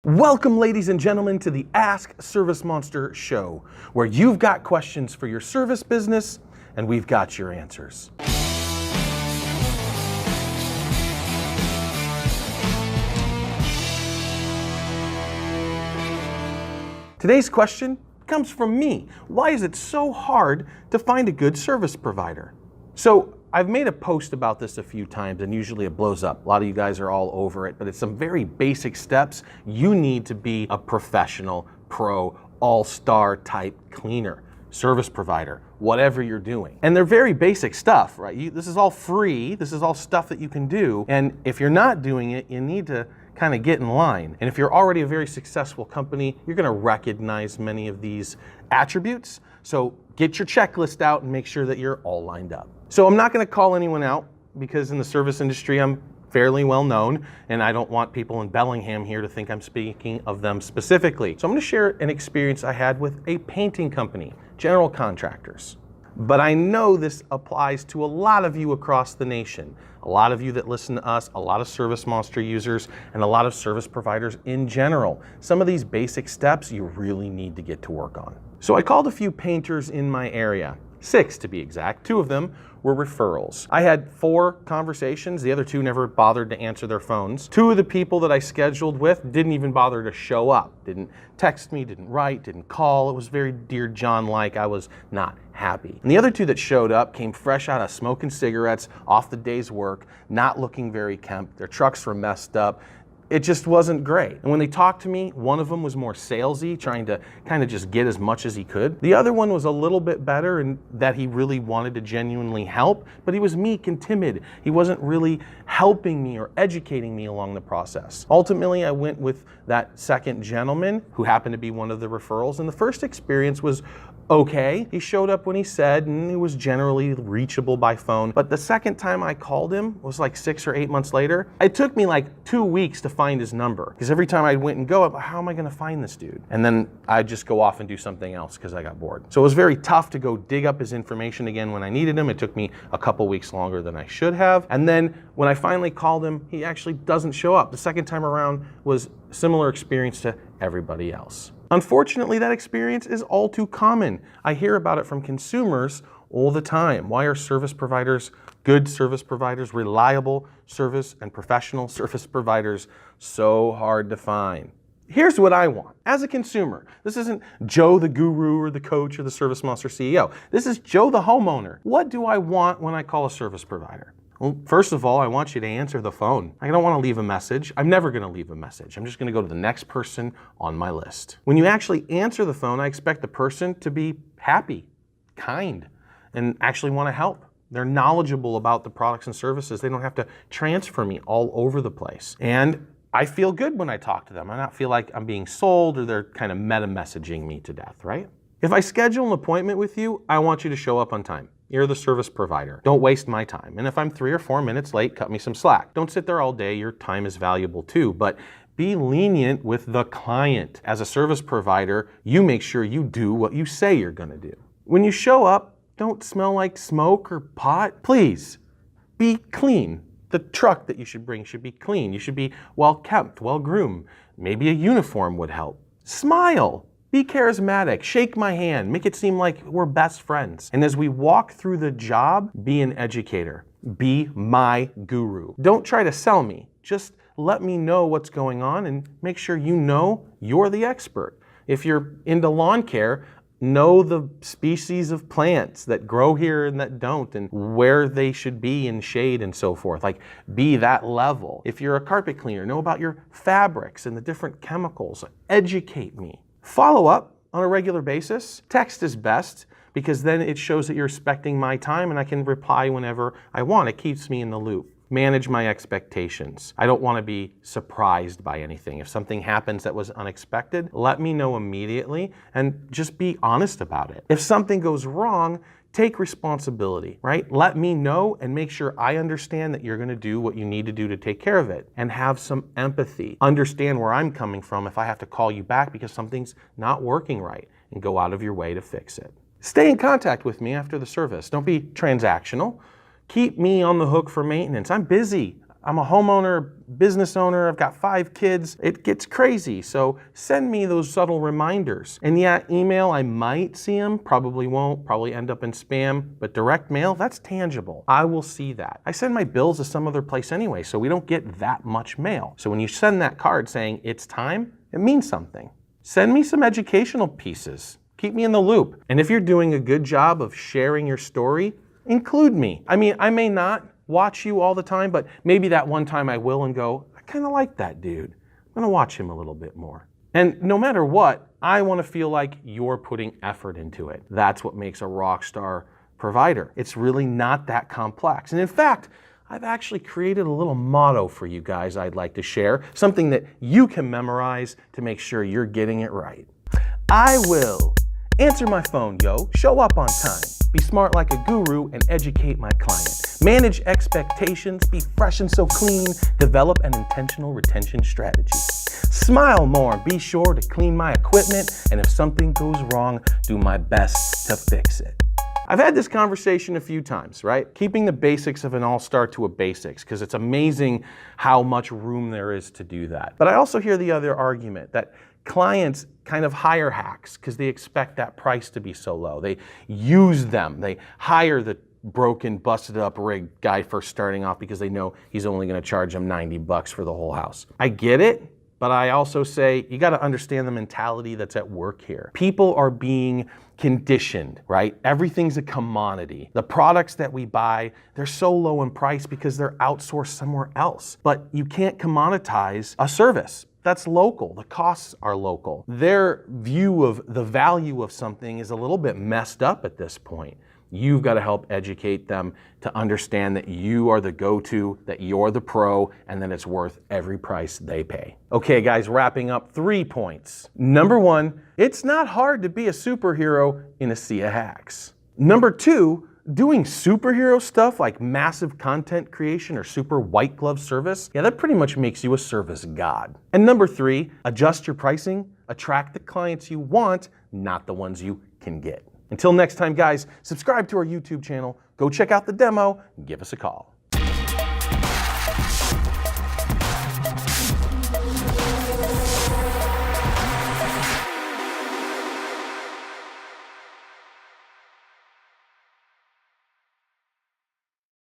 Welcome, ladies and gentlemen, to the Ask ServiceMonster show, where you've got questions for your service business and we've got your answers. Today's question comes from me. Why is it so hard to find a good service provider? So I've made a post about this a few times and usually it blows up. A lot of you guys are all over it, but it's some very basic steps you need to be a professional, pro, all-star type cleaner, service provider, whatever you're doing. And they're very basic stuff, right? This is all free. This is all stuff that you can do. And if you're not doing it, you need to kind of get in line. And if you're already a very successful company, you're going to recognize many of these attributes. So get your checklist out and make sure that you're all lined up. So I'm not going to call anyone out because in the service industry, I'm fairly well known and I don't want people in Bellingham here to think I'm speaking of them specifically. So I'm going to share an experience I had with a painting company, general contractors. But I know this applies to a lot of you across the nation. A lot of you that listen to us, a lot of ServiceMonster users, and a lot of service providers in general. Some of these basic steps you really need to get to work on. So I called a few painters in my area, 6 to be exact. 2 of them were referrals. I had 4 conversations. The other 2 never bothered to answer their phones. 2 of the people that I scheduled with didn't even bother to show up. Didn't text me, didn't write, didn't call. It was very Dear John-like. I was not happy. And the other 2 that showed up came fresh out of smoking cigarettes, off the day's work, not looking very kempt. Their trucks were messed up. It just wasn't great. And when they talked to me, one of them was more salesy, trying to kind of just get as much as he could. The other one was a little bit better in that he really wanted to genuinely help, but he was meek and timid. He wasn't really helping me or educating me along the process. Ultimately, I went with that second gentleman who happened to be one of the referrals. And the first experience was okay. He showed up when he said, and he was generally reachable by phone. But the second time I called him was like 6 or 8 months later. It took me like 2 weeks to find his number because every time I went and go, how am I going to find this dude? And then I'd just go off and do something else because I got bored. So it was very tough to go dig up his information again when I needed him. It took me a couple weeks longer than I should have. And then when I finally called him, he actually doesn't show up. The second time around was similar experience to everybody else. Unfortunately, that experience is all too common. I hear about it from consumers all the time. Why are service providers, good service providers, reliable service and professional service providers so hard to find? Here's what I want. As a consumer, this isn't Joe the guru or the coach or the ServiceMonster CEO. This is Joe the homeowner. What do I want when I call a service provider? Well, first of all, I want you to answer the phone. I don't want to leave a message. I'm never going to leave a message. I'm just going to go to the next person on my list. When you actually answer the phone, I expect the person to be happy, kind, and actually want to help. They're knowledgeable about the products and services. They don't have to transfer me all over the place. And I feel good when I talk to them. I don't feel like I'm being sold or they're kind of meta-messaging me to death, right? If I schedule an appointment with you, I want you to show up on time. You're the service provider. Don't waste my time. And if I'm 3 or 4 minutes late, cut me some slack. Don't sit there all day. Your time is valuable too, but be lenient with the client. As a service provider, you make sure you do what you say you're going to do. When you show up, don't smell like smoke or pot. Please be clean. The truck that you should bring should be clean. You should be well kept, well groomed. Maybe a uniform would help. Smile. Be charismatic, shake my hand, make it seem like we're best friends. And as we walk through the job, be an educator. Be my guru. Don't try to sell me. Just let me know what's going on and make sure you know you're the expert. If you're into lawn care, know the species of plants that grow here and that don't and where they should be in shade and so forth. Like, be that level. If you're a carpet cleaner, know about your fabrics and the different chemicals. Educate me. Follow up on a regular basis. Text is best because then it shows that you're respecting my time and I can reply whenever I want. It keeps me in the loop. Manage my expectations. I don't want to be surprised by anything. If something happens that was unexpected, let me know immediately and just be honest about it. If something goes wrong, take responsibility, right? Let me know and make sure I understand that you're going to do what you need to do to take care of it, and have some empathy. Understand where I'm coming from if I have to call you back because something's not working right, and go out of your way to fix it. Stay in contact with me after the service. Don't be transactional. Keep me on the hook for maintenance. I'm busy. I'm a homeowner, business owner, I've got 5 kids. It gets crazy. So send me those subtle reminders. And yeah, email, I might see them, probably won't, probably end up in spam, but direct mail, that's tangible. I will see that. I send my bills to some other place anyway, so we don't get that much mail. So when you send that card saying it's time, it means something. Send me some educational pieces. Keep me in the loop. And if you're doing a good job of sharing your story, include me. I mean, I may not watch you all the time, but maybe that one time I will and go, I kind of like that dude. I'm gonna watch him a little bit more. And no matter what, I wanna feel like you're putting effort into it. That's what makes a rock star provider. It's really not that complex. And in fact, I've actually created a little motto for you guys I'd like to share, something that you can memorize to make sure you're getting it right. I will answer my phone, yo, show up on time, be smart like a guru, and educate my client. Manage expectations, be fresh and so clean, develop an intentional retention strategy. Smile more, be sure to clean my equipment, and if something goes wrong, do my best to fix it. I've had this conversation a few times, right? Keeping the basics of an all-star to a basics, because it's amazing how much room there is to do that. But I also hear the other argument that clients kind of hire hacks because they expect that price to be so low. They use them. They hire the broken, busted up rig guy first starting off because they know he's only going to charge them $90 for the whole house. I get it, but I also say you got to understand the mentality that's at work here. People are being conditioned, right? Everything's a commodity. The products that we buy, they're so low in price because they're outsourced somewhere else. But you can't commoditize a service. That's local. The costs are local. Their view of the value of something is a little bit messed up at this point. You've got to help educate them to understand that you are the go-to, that you're the pro, and that it's worth every price they pay. Okay, guys, wrapping up 3 points. Number 1, it's not hard to be a superhero in a sea of hacks. Number 2, doing superhero stuff like massive content creation or super white glove service, yeah, that pretty much makes you a service god. And number 3, adjust your pricing, attract the clients you want, not the ones you can get. Until next time, guys, subscribe to our YouTube channel, go check out the demo, and give us a call.